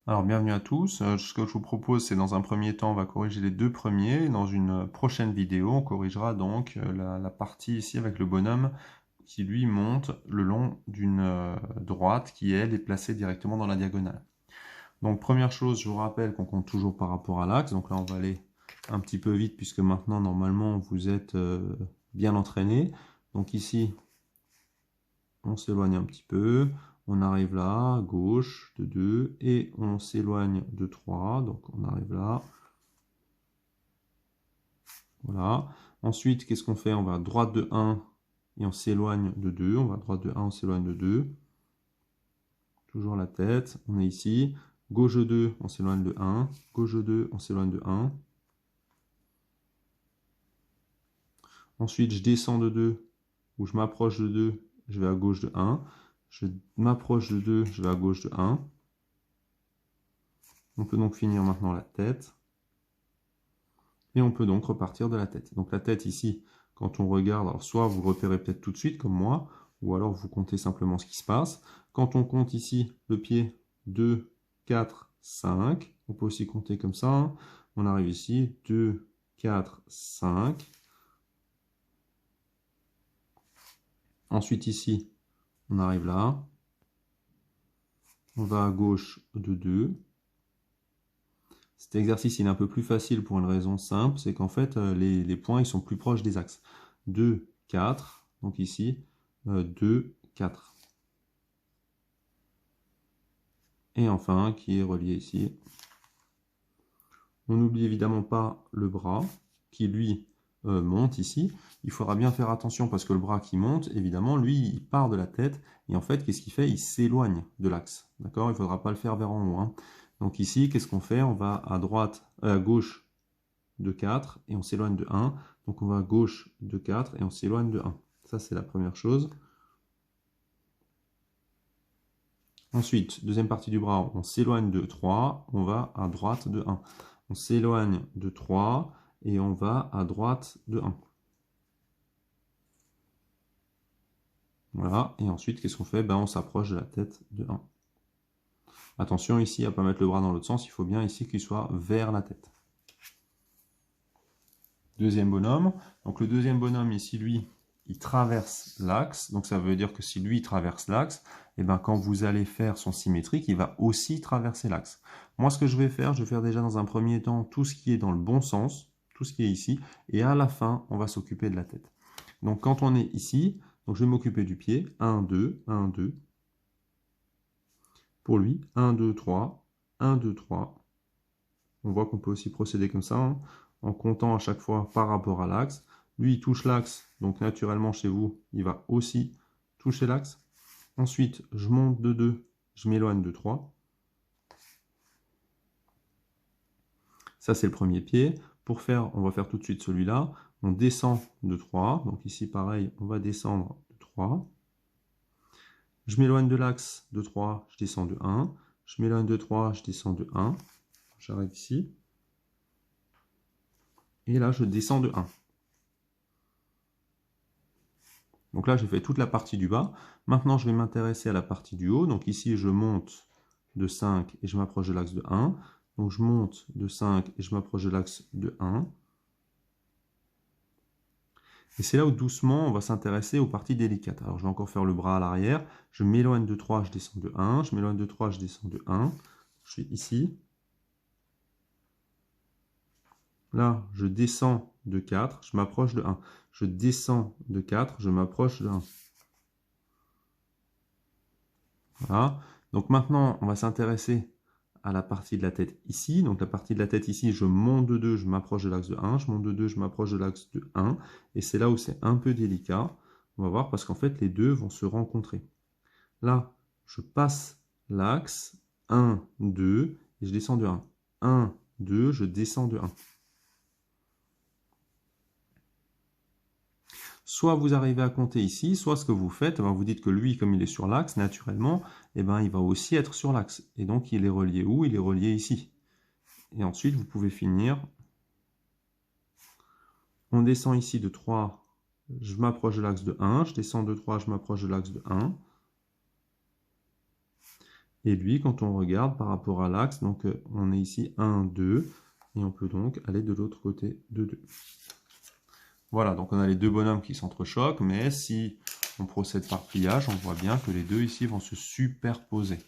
Alors, bienvenue à tous. Ce que je vous propose, c'est dans un premier temps, on va corriger les deux premiers. Et dans une prochaine vidéo, on corrigera donc la partie ici avec le bonhomme qui, lui, monte le long d'une droite qui, elle, est placée directement dans la diagonale. Donc, première chose, je vous rappelle qu'on compte toujours par rapport à l'axe. Donc là, on va aller un petit peu vite puisque maintenant, normalement, vous êtes bien entraîné. Donc ici, on s'éloigne un petit peu, on arrive là, à gauche de 2, et on s'éloigne de 3, donc on arrive là. Voilà. Ensuite, qu'est-ce qu'on fait? On va à droite de 1 et on s'éloigne de 2. On va à droite de 1, on s'éloigne de 2. Toujours la tête, on est ici. Gauche de 2, on s'éloigne de 1. Gauche de 2, on s'éloigne de 1. Ensuite, je descends de 2, ou je m'approche de 2, je vais à gauche de 1. Je m'approche de 2, je vais à gauche de 1. On peut donc finir maintenant la tête. Et on peut donc repartir de la tête. Donc la tête ici, quand on regarde, alors soit vous repérez peut-être tout de suite comme moi, ou alors vous comptez simplement ce qui se passe. Quand on compte ici le pied 2, 4, 5, on peut aussi compter comme ça. Hein. On arrive ici, 2, 4, 5. Ensuite ici, on arrive là. On va à gauche de 2. Cet exercice il est un peu plus facile pour une raison simple, c'est qu'en fait les points ils sont plus proches des axes. 2, 4, donc ici, 2, 4. Et enfin, qui est relié ici. On n'oublie évidemment pas le bras, qui lui monte ici. Il faudra bien faire attention parce que le bras qui monte, évidemment, lui, il part de la tête. Et en fait, qu'est-ce qu'il fait? Il s'éloigne de l'axe. D'accord? Il ne faudra pas le faire vers en haut. Hein. Donc ici, qu'est-ce qu'on fait? On va à gauche de 4 et on s'éloigne de 1. Donc on va à gauche de 4 et on s'éloigne de 1. Ça, c'est la première chose. Ensuite, deuxième partie du bras, on s'éloigne de 3, on va à droite de 1. On s'éloigne de 3 et on va à droite de 1. Voilà, et ensuite, qu'est-ce qu'on fait? Ben, on s'approche de la tête de 1. Attention ici à ne pas mettre le bras dans l'autre sens, il faut bien ici qu'il soit vers la tête. Deuxième bonhomme. Donc le deuxième bonhomme ici, lui, il traverse l'axe. Donc ça veut dire que si lui traverse l'axe, et ben quand vous allez faire son symétrique, il va aussi traverser l'axe. Moi, ce que je vais faire déjà dans un premier temps tout ce qui est dans le bon sens, tout ce qui est ici, et à la fin, on va s'occuper de la tête. Donc quand on est ici, donc je vais m'occuper du pied. 1, 2, 1, 2. Pour lui, 1, 2, 3, 1, 2, 3. On voit qu'on peut aussi procéder comme ça, hein, en comptant à chaque fois par rapport à l'axe. Lui, il touche l'axe, donc naturellement chez vous, il va aussi toucher l'axe. Ensuite, je monte de 2, je m'éloigne de 3. Ça, c'est le premier pied. Pour faire, on va faire tout de suite celui-là. On descend de 3. Donc ici, pareil, on va descendre de 3. Je m'éloigne de l'axe de 3, je descends de 1. Je m'éloigne de 3, je descends de 1. J'arrive ici. Et là, je descends de 1. Donc là, j'ai fait toute la partie du bas. Maintenant, je vais m'intéresser à la partie du haut. Donc ici, je monte de 5 et je m'approche de l'axe de 1. Donc je monte de 5 et je m'approche de l'axe de 1. Et c'est là où doucement, on va s'intéresser aux parties délicates. Alors je vais encore faire le bras à l'arrière. Je m'éloigne de 3, je descends de 1. Je m'éloigne de 3, je descends de 1. Je suis ici. Là, je descends de 4, je m'approche de 1. Je descends de 4, je m'approche de 1. Voilà. Donc maintenant, on va s'intéresser à la partie de la tête ici. Donc la partie de la tête ici, je monte de 2, je m'approche de l'axe de 1. Je monte de 2, je m'approche de l'axe de 1. Et c'est là où c'est un peu délicat. On va voir parce qu'en fait, les deux vont se rencontrer. Là, je passe l'axe 1, 2 et je descends de 1. 1, 2, je descends de 1. Soit vous arrivez à compter ici, soit ce que vous faites, vous dites que lui, comme il est sur l'axe, naturellement, il va aussi être sur l'axe. Et donc, il est relié où? Il est relié ici. Et ensuite, vous pouvez finir. On descend ici de 3, je m'approche de l'axe de 1. Je descends de 3, je m'approche de l'axe de 1. Et lui, quand on regarde par rapport à l'axe, donc on est ici 1, 2, et on peut donc aller de l'autre côté de 2. Voilà, donc on a les deux bonhommes qui s'entrechoquent, mais si on procède par pliage, on voit bien que les deux ici vont se superposer.